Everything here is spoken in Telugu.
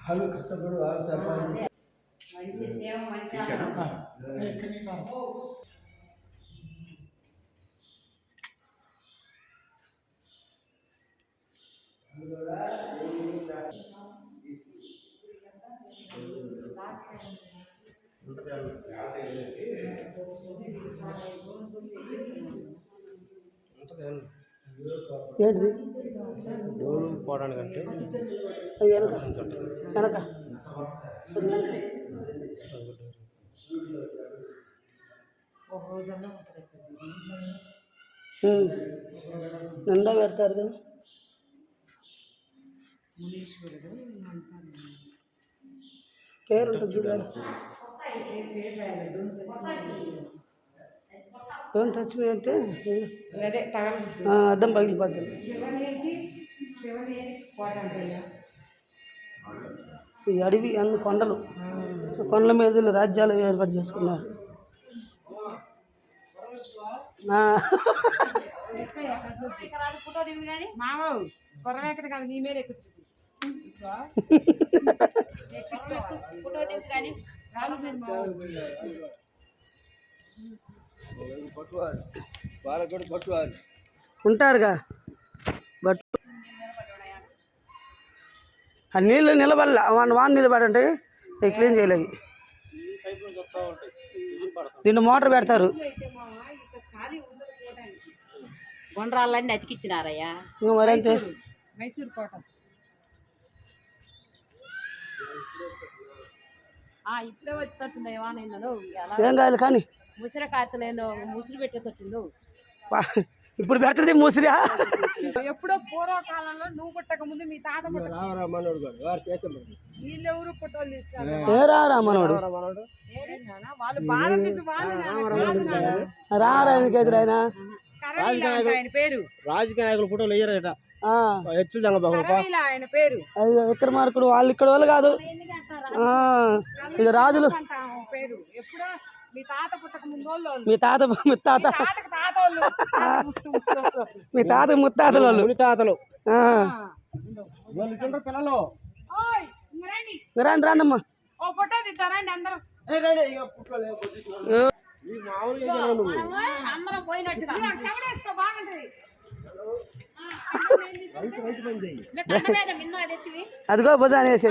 ಹಾಲು ಕಷ್ಟಪಡು ఏంటిది డోలు పోవడానికంటే అది వెనక నిండా పెడతారు కదా పేరు ఉంటుంది చూడాలి. డోంట్ టచ్ మీ అంటే అద్దం పగిలిపోతుంది. ఈ అడవి అన్ని కొండలు, కొండల మీద రాజ్యాలు ఏర్పాటు చేసుకున్నారు. ఉంటారుగా బట్ ఆ నీళ్ళు నిలబడాల వాన నిలబడంటే క్లీన్ చేయలేదు. దీన్ని మోటార్ పెడతారు. గుండ్రాలన్నీ అతికిచ్చినారయ్యా మరంతే. మైసూర్ కోట ఇప్పుడే వచ్చేటట్టుంది. ఏమన్నా ఏం కాదు కానీ ముసిరి కాతలేదో ముసిరి పెట్టేటట్టుందో ఇప్పుడు పెడుతుంది ముసిరా. ఎప్పుడో పూర్వకాలంలో నువ్వు పుట్టక ముందు మీ తాత వీళ్ళెవరు పుట్టోళ్ళు మనోడు వాళ్ళు భారతదేశం రారా ఎందుకు ఆయన ఆయన పేరు రాజకీయ నాయకులు ఫోటోలు వేయరట. ఆయన పేరు విక్రమార్కుడు వాళ్ళు ఇక్కడ వాళ్ళు కాదు, ఇది రాజులు పేరు. ఎప్పుడో మీ తాత పుట్టక ముందు మీ తాత మీ తాత ముత్తాతలు వాళ్ళు తాతలు పిల్లలు రండి రండమ్మా. ఫోటో తీస్తారండి అందరూ అందరం పోయినట్టుగా బాగుంటది. అదిగో భుజాన్ వేసి